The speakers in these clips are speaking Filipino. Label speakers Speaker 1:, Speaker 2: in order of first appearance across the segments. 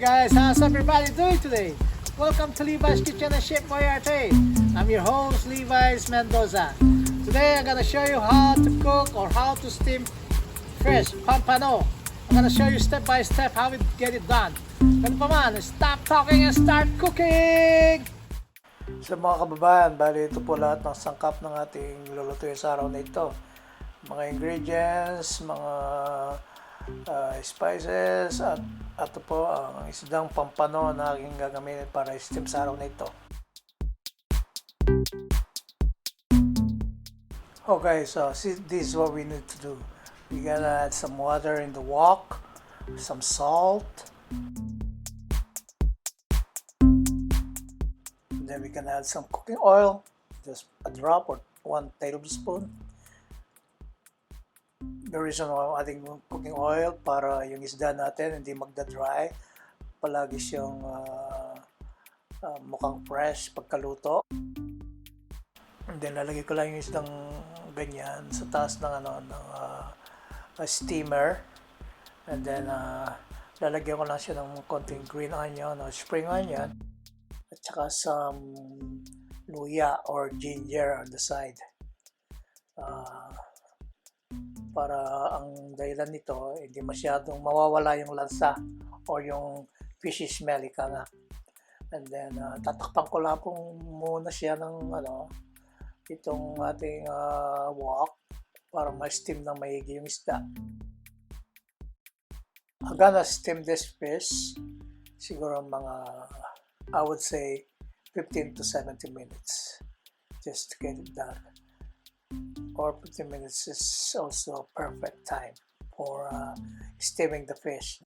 Speaker 1: guys, how's everybody doing today? Welcome to Levi's Kitchen and Chef by Arte. I'm your host, Levi's Mendoza. Today I'm gonna show you how to cook or how to steam fish, pampano. I'm gonna show you step by step how we get it done. Ganun pa man, stop talking and start cooking! So mga kababayan, bali ito po lahat ng sangkap ng ating lulutuin sa araw na ito. Mga ingredients, mga spices, at ito po ang isdang pampano na aking gagamitin para steam sa araw na ito. Okay, so this is what we need to do. We gotta add some water in the wok, some salt, and then we can add some cooking oil, just a drop or 1 tablespoon. The reason why I'm adding cooking oil para yung isda natin hindi magda-dry, palagi siyang mukhang fresh pagkaluto. And then lalagay ko lang yung isdang ganyan sa taas ng steamer, and then lalagyan ko lang siya ng konting green onion or spring onion at saka some luya or ginger on the side. Para ang dahilan nito, hindi masyadong mawawala yung lansa o yung fishy smell, ika nga. And then, tatakpan ko lang po muna siya ng itong ating wok para ma-steam ng maigi yung isda. I'm gonna steam this fish siguro mga, I would say, 15 to 70 minutes just to get it done. Or 15 minutes is also perfect time for steaming the fish.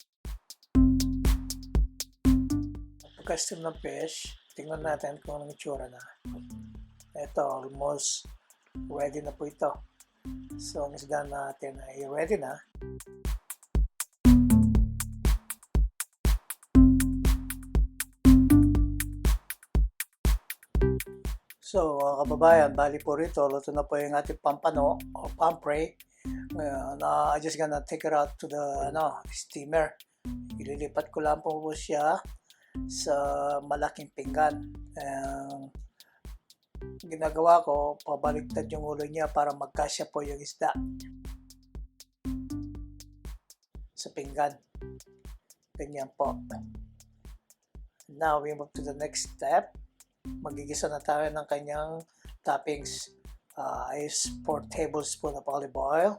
Speaker 1: Pagka-steam ng fish, tingnan natin kung anong itsura na. Ito, almost ready na po ito. So, ang isda natin ay ready na. So, kababayan, bali po rito, luto na po yung ating pampano o pomfret. I'm just gonna take it out to the steamer. Ililipat ko lang po siya sa malaking pinggan. Ginagawa ko, pabaliktad yung ulo niya para magkasya po yung isda sa pinggan. Ganyan po. Now, we move to the next step. Magigisa na tayo ng kanyang toppings. Is 4 tablespoons of olive oil.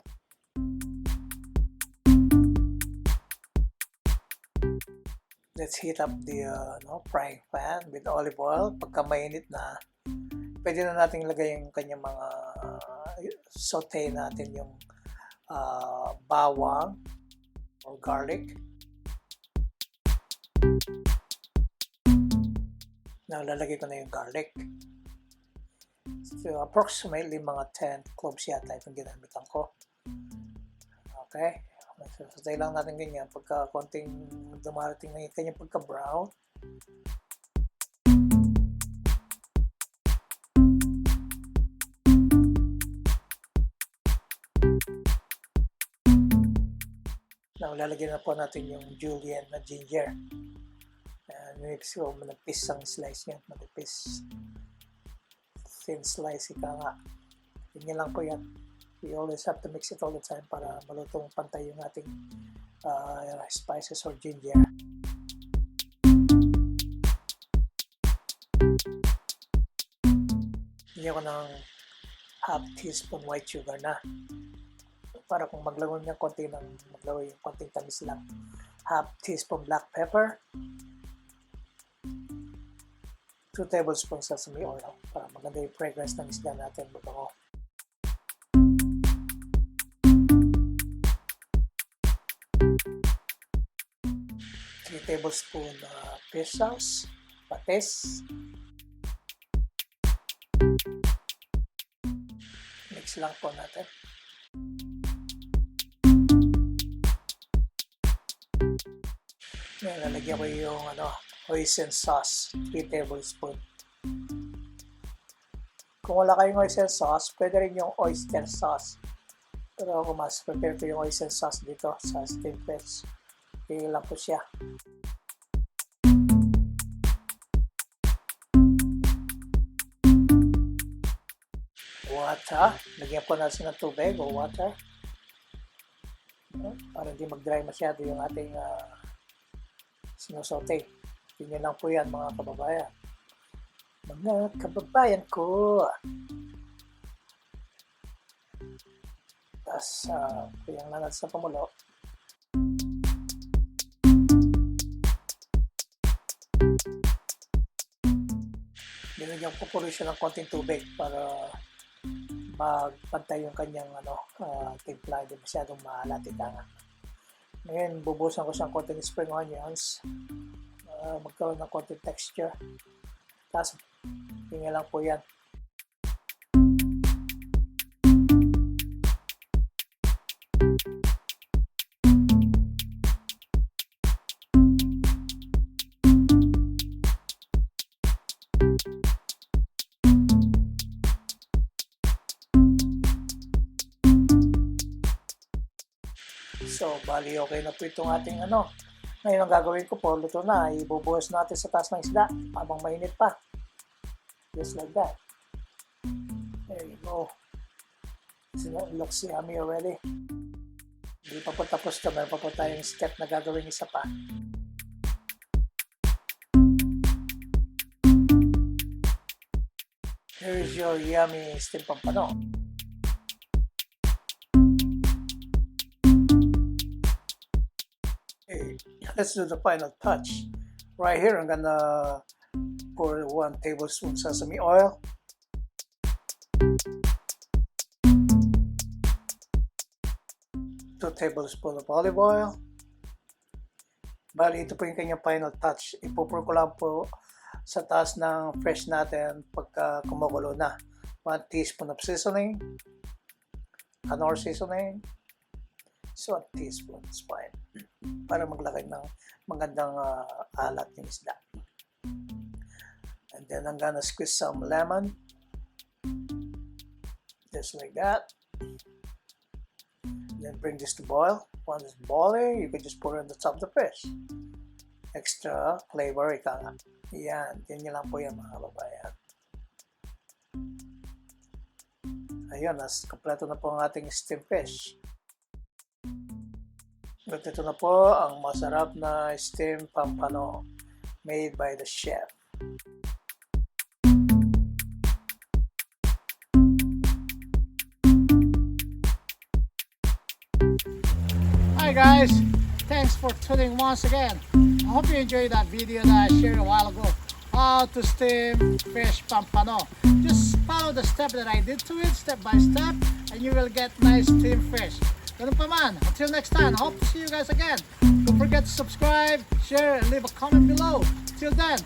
Speaker 1: Let's heat up the frying pan with olive oil. Pagka mainit na, pwede na natin ilagay yung kanyang mga saute natin yung bawang or garlic. Now, lalagay ko na yung garlic. So, approximately mga 10 cloves yata itong ginamitan ko. Okay. Sasatay lang natin ganyan pagka konting dumarating na yung kanyang pagka-brown. Now, lalagyan na po natin yung julienne na ginger. Minipis ko, manipis ang slice niya, manipis. Thin slice, ika nga. Ganyan lang po yan. We always have to mix it all the time para malutong pantay yung ating spices or ginger. Hindi ko ng half teaspoon white sugar na. Para kung maglago niya maglago yung konting tamis lang. Half teaspoon black pepper. 2 tablespoons sesame oil para maganda yung fragrance ng isda natin, mabango. 3 tablespoon fish sauce, patis. Mix lang po natin. Lalagyan ko yung HOISIN sauce, 3 tablespoons. Kung wala kayong HOISIN sauce, pwede rin yung oyster sauce. Pero ako mas prepare ko yung HOISIN sauce dito sa steamed fish. Tingin lang po siya. water. Lagyan po natin ng tubig o water. Para hindi mag-dry masyado yung ating sinusote. Tingnan lang po yan mga kababayan. Mga kababayan ko. Tapos, kuyang na natin sa pamulo. Binigyan ko po rin siya ng konting tubig para magpantay yung kanyang timpla, hindi masyadong maalat nga. Ngayon, bubusan ko siyang konting spring onions, magkaroon ng konting texture. Tapos, tingnan lang po yan. So, bali okay na po itong ating Ngayon ang gagawin ko po, luto na. Ibubuhos natin sa taas ng isda habang mainit pa. Just like that. There you go. It looks yummy already. Hindi pa po tapos ito. Meron pa po tayong step na gagawin isa pa. Here's your yummy steamed pampano. Let's do the final touch. Right here, I'm gonna pour 1 tablespoon sesame oil. Two tablespoons of olive oil. Bali, ito po yung kanyang final touch. Ipupur ko lang po sa taas ng fresh natin pagka kumukulo na. 1 teaspoon of seasoning. Anor seasoning. So, 1 teaspoon is fine. Para maglagay ng magandang alat ng isda. And then I'm gonna squeeze some lemon. Just like that. Then bring this to boil. Once it's boiling, you can just pour it on the top of the fish. Extra flavor, ika nga. Yan, yan lang po yan mga kababayan. Ayun, kompleto na po ang ating steamed fish. At ito na po ang masarap na steamed pampano made by the chef. Hi guys, thanks for tuning once again. I hope you enjoyed that video that I shared a while ago. How to steam fish pampano. Just follow the step that I did to it, step by step, and you will get nice steamed fish. Ganun pa man. Until next time, I hope to see you guys again. Don't forget to subscribe, share, and leave a comment below. Till then,